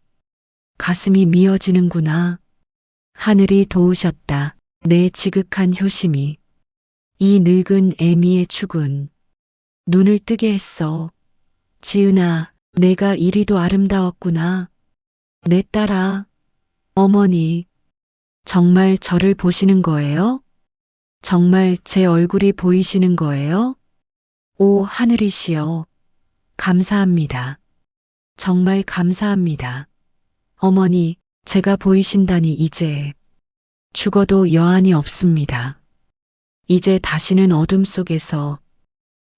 가슴이 미어지는구나. 하늘이 도우셨다. 내 지극한 효심이 이 늙은 애미의 죽은 눈을 뜨게 했어. 지은아, 내가 이리도 아름다웠구나. 내 딸아, 어머니, 정말 저를 보시는 거예요? 정말 제 얼굴이 보이시는 거예요? 오 하늘이시여, 감사합니다. 정말 감사합니다. 어머니, 제가 보이신다니 이제 죽어도 여한이 없습니다. 이제 다시는 어둠 속에서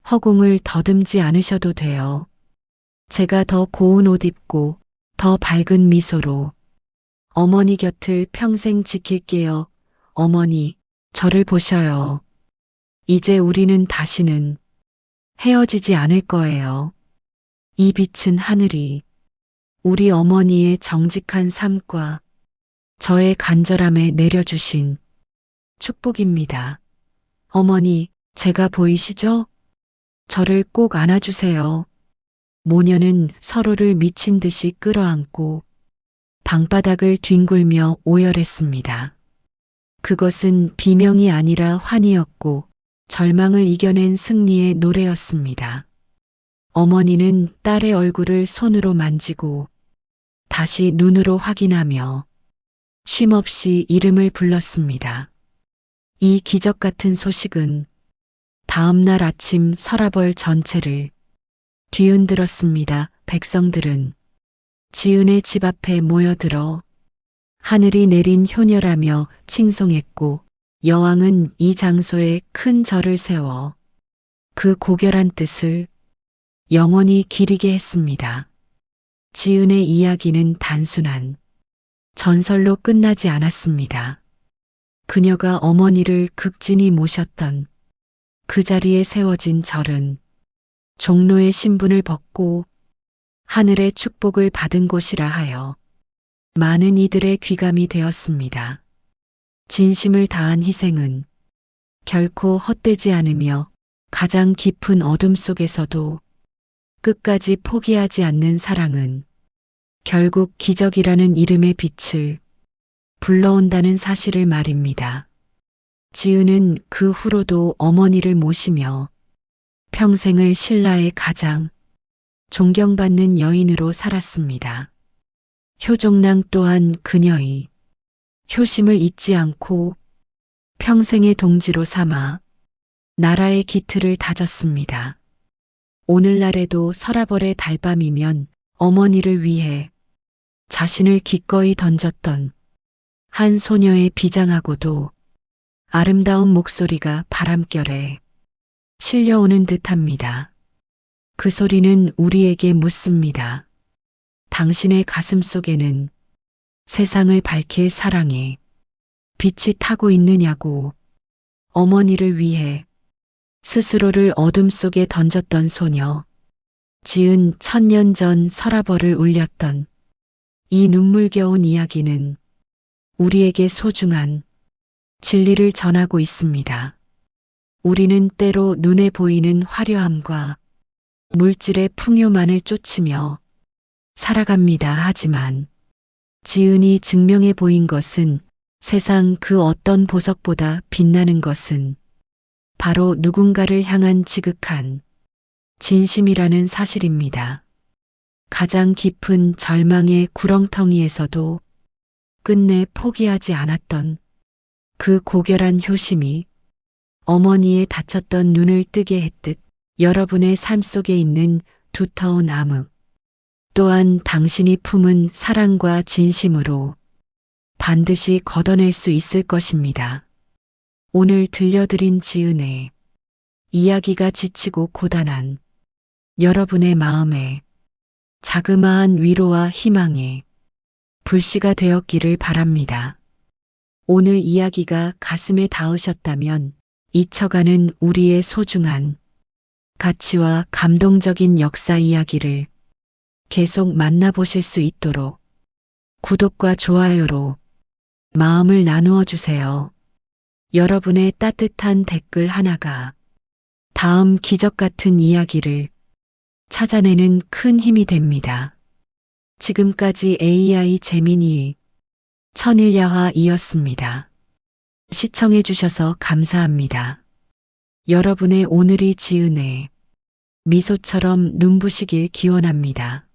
허공을 더듬지 않으셔도 돼요. 제가 더 고운 옷 입고 더 밝은 미소로 어머니 곁을 평생 지킬게요. 어머니, 저를 보셔요. 이제 우리는 다시는 헤어지지 않을 거예요. 이 빛은 하늘이 우리 어머니의 정직한 삶과 저의 간절함에 내려주신 축복입니다. 어머니, 제가 보이시죠? 저를 꼭 안아주세요. 모녀는 서로를 미친 듯이 끌어안고 방바닥을 뒹굴며 오열했습니다. 그것은 비명이 아니라 환희였고 절망을 이겨낸 승리의 노래였습니다. 어머니는 딸의 얼굴을 손으로 만지고 다시 눈으로 확인하며 쉼없이 이름을 불렀습니다. 이 기적 같은 소식은 다음 날 아침 서라벌 전체를 뒤흔들었습니다. 백성들은 지은의 집 앞에 모여들어 하늘이 내린 효녀라며 칭송했고 여왕은 이 장소에 큰 절을 세워 그 고결한 뜻을 영원히 기리게 했습니다. 지은의 이야기는 단순한 전설로 끝나지 않았습니다. 그녀가 어머니를 극진히 모셨던 그 자리에 세워진 절은 종로의 신분을 벗고 하늘의 축복을 받은 곳이라 하여 많은 이들의 귀감이 되었습니다. 진심을 다한 희생은 결코 헛되지 않으며 가장 깊은 어둠 속에서도 끝까지 포기하지 않는 사랑은 결국 기적이라는 이름의 빛을 불러온다는 사실을 말입니다. 지은은 그 후로도 어머니를 모시며 평생을 신라의 가장 존경받는 여인으로 살았습니다. 효종랑 또한 그녀의 효심을 잊지 않고 평생의 동지로 삼아 나라의 기틀을 다졌습니다. 오늘날에도 서라벌의 달밤이면 어머니를 위해 자신을 기꺼이 던졌던 한 소녀의 비장하고도 아름다운 목소리가 바람결에 실려오는 듯합니다. 그 소리는 우리에게 묻습니다. 당신의 가슴 속에는 세상을 밝힐 사랑의 빛이 타고 있느냐고. 어머니를 위해 스스로를 어둠 속에 던졌던 소녀. 지은 1000년 전 서라벌을 울렸던 이 눈물겨운 이야기는 우리에게 소중한 진리를 전하고 있습니다. 우리는 때로 눈에 보이는 화려함과 물질의 풍요만을 쫓으며 살아갑니다. 하지만 지은이 증명해 보인 것은 세상 그 어떤 보석보다 빛나는 것은 바로 누군가를 향한 지극한 진심이라는 사실입니다. 가장 깊은 절망의 구렁텅이에서도 끝내 포기하지 않았던 그 고결한 효심이 어머니의 다쳤던 눈을 뜨게 했듯 여러분의 삶 속에 있는 두터운 암흑, 또한 당신이 품은 사랑과 진심으로 반드시 걷어낼 수 있을 것입니다. 오늘 들려드린 지은의 이야기가 지치고 고단한 여러분의 마음에 자그마한 위로와 희망의 불씨가 되었기를 바랍니다. 오늘 이야기가 가슴에 닿으셨다면 잊혀가는 우리의 소중한 가치와 감동적인 역사 이야기를 계속 만나보실 수 있도록 구독과 좋아요로 마음을 나누어 주세요. 여러분의 따뜻한 댓글 하나가 다음 기적 같은 이야기를 찾아내는 큰 힘이 됩니다. 지금까지 AI 재민이의 천일야화이었습니다. 시청해 주셔서 감사합니다. 여러분의 오늘이 지은의 미소처럼 눈부시길 기원합니다.